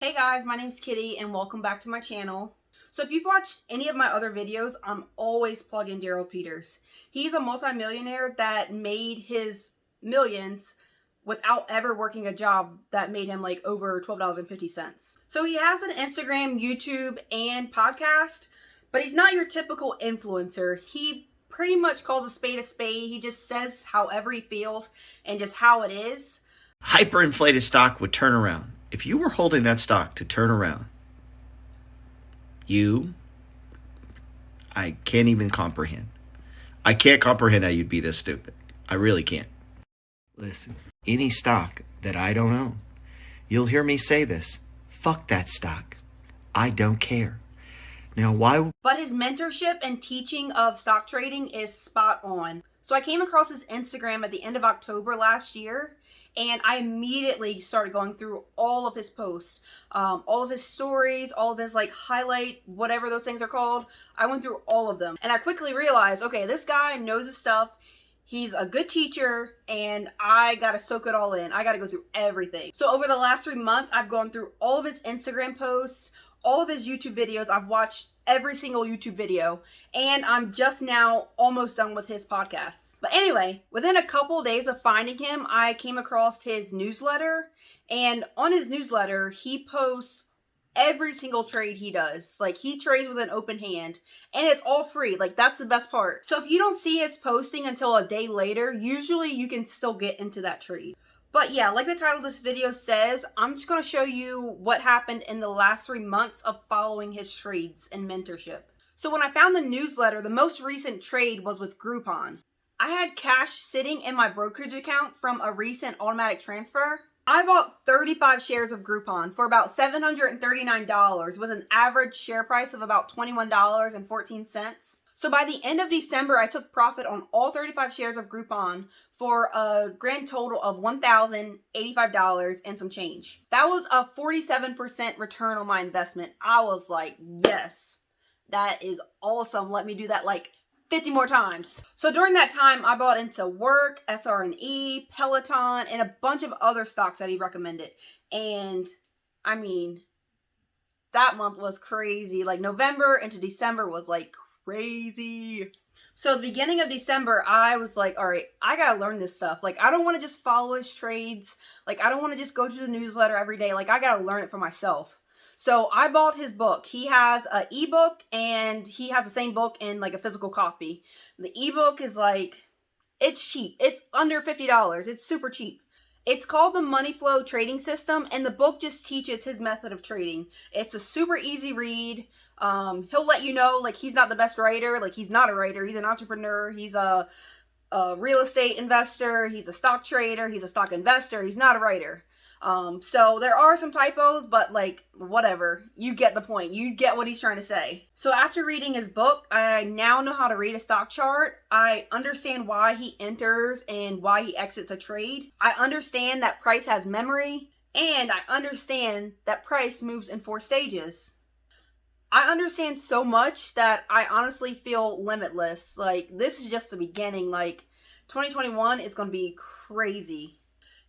Hey guys, my name's Kitty and welcome back to my channel. So if you've watched any of my other videos, I'm always plugging Gerald Peters. He's a multimillionaire that made his millions without ever working a job that made him like over $12.50. So he has an Instagram, YouTube, and podcast, but he's not your typical influencer. He pretty much calls a spade a spade. He just says however he feels and just how it is. Hyperinflated stock would turn around. If you were holding that stock to turn around, I can't even comprehend. I can't comprehend how you'd be this stupid. I really can't. Listen, any stock that I don't own, you'll hear me say this, fuck that stock. I don't care. Now, why? But his mentorship and teaching of stock trading is spot on. So I came across his Instagram at the end of October last year, and I immediately started going through all of his posts, all of his stories, all of his like highlight, whatever those things are called. I went through all of them, and I quickly realized, okay, this guy knows his stuff. He's a good teacher, and I gotta soak it all in. I gotta go through everything. So over the last 3 months, I've gone through all of his Instagram posts, all of his YouTube videos. I've watched every single YouTube video, and I'm just now almost done with his podcasts. But anyway, within a couple days of finding him, I came across his newsletter, and on his newsletter, he posts every single trade he does. Like, he trades with an open hand, and it's all free. Like, that's the best part. So if you don't see his posting until a day later, usually you can still get into that trade. But yeah, like the title of this video says, I'm just going to show you what happened in the last 3 months of following his trades and mentorship. So when I found the newsletter, the most recent trade was with Groupon. I had cash sitting in my brokerage account from a recent automatic transfer. I bought 35 shares of Groupon for about $739 with an average share price of about $21.14. So by the end of December, I took profit on all 35 shares of Groupon for a grand total of $1,085 and some change. That was a 47% return on my investment. I was like, yes, that is awesome. Let me do that like 50 more times. So during that time, I bought into Work, SRNE, Peloton, and a bunch of other stocks that he recommended. And I mean, that month was crazy. Like November into December was like crazy. So the beginning of December, I was like, all right, I gotta learn this stuff. Like, I don't want to just follow his trades. Like, I don't want to just go to the newsletter every day. Like, I gotta learn it for myself. So I bought his book. He has an ebook, and he has the same book in like a physical copy. The ebook is like, it's cheap. It's under $50. It's super cheap. It's called the Money Flow Trading System, and the book just teaches his method of trading. It's a super easy read. He'll let you know, like, he's not the best writer. Like, he's not a writer. He's an entrepreneur. He's a real estate investor. He's a stock trader. He's a stock investor. He's not a writer. So there are some typos, but like, whatever. You get the point. You get what he's trying to say. So after reading his book, I now know how to read a stock chart. I understand why he enters and why he exits a trade. I understand that price has memory, and I understand that price moves in 4 stages. I understand so much that I honestly feel limitless. Like, this is just the beginning. Like, 2021 is going to be crazy.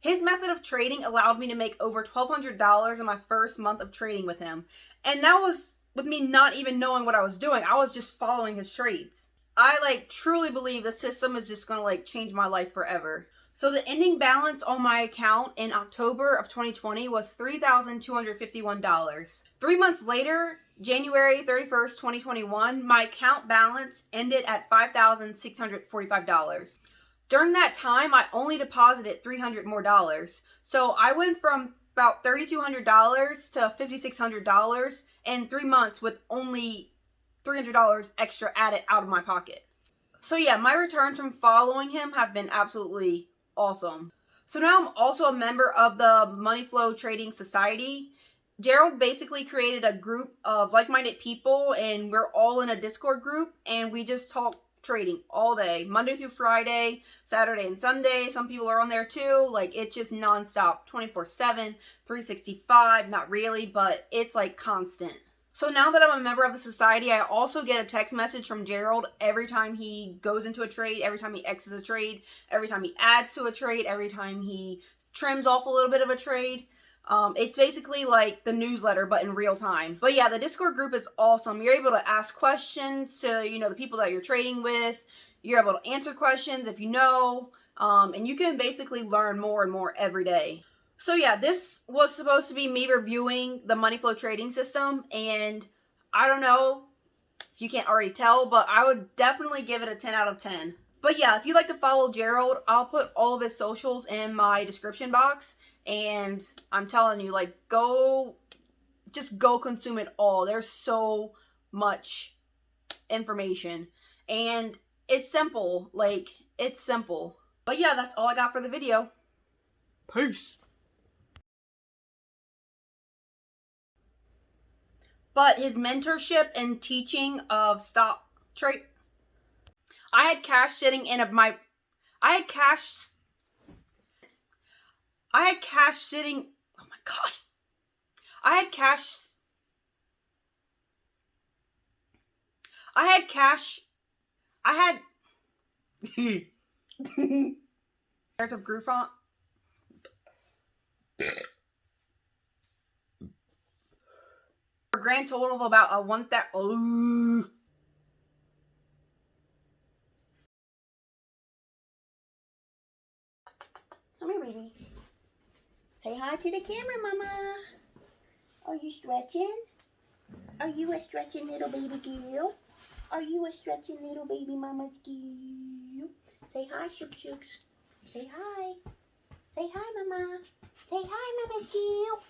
His method of trading allowed me to make over $1,200 in my first month of trading with him. And that was with me not even knowing what I was doing. I was just following his trades. I like truly believe the system is just going to like change my life forever. So the ending balance on my account in October of 2020 was $3,251. 3 months later, January 31st, 2021, my account balance ended at $5,645. During that time, I only deposited $300 more. So I went from about $3,200 to $5,600 in 3 months with only $300 extra added out of my pocket. So yeah, my returns from following him have been absolutely awesome. So now I'm also a member of the Money Flow Trading Society. Gerald basically created a group of like-minded people, and we're all in a Discord group, and we just talk trading all day, Monday through Friday, Saturday and Sunday. Some people are on there too. Like, it's just nonstop, 24/7, 365. Not really, but it's like constant. So now that I'm a member of the society, I also get a text message from Gerald every time he goes into a trade, every time he exits a trade, every time he adds to a trade, every time he trims off a little bit of a trade. It's basically like the newsletter, but in real time. But yeah, the Discord group is awesome. You're able to ask questions to, you know, the people that you're trading with. You're able to answer questions if you know. And you can basically learn more and more every day. So yeah, this was supposed to be me reviewing the money flow trading system. And I don't know if you can't already tell, but I would definitely give it a 10 out of 10. But yeah, if you'd like to follow Gerald, I'll put all of his socials in my description box. And I'm telling you, like, just go consume it all. There's so much information. And it's simple. Like, it's simple. But yeah, that's all I got for the video. Peace. But his mentorship and teaching of stock trade, I had cash sitting in of my, I had cash sitting, oh my God. I had cash shares of Groupon. For a grand total of about a 1,000. Come here, baby. Say hi to the camera, Mama. Are you stretching? Are you a stretching little baby girl? Are you a stretching little baby mama's girl? Say hi, Shook Shooks. Say hi. Say hi, Mama. Say hi, Mama's girl.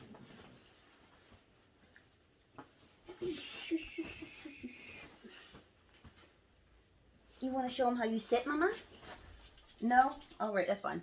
Do you want to show them how you sit, Mama? No? All right, that's fine.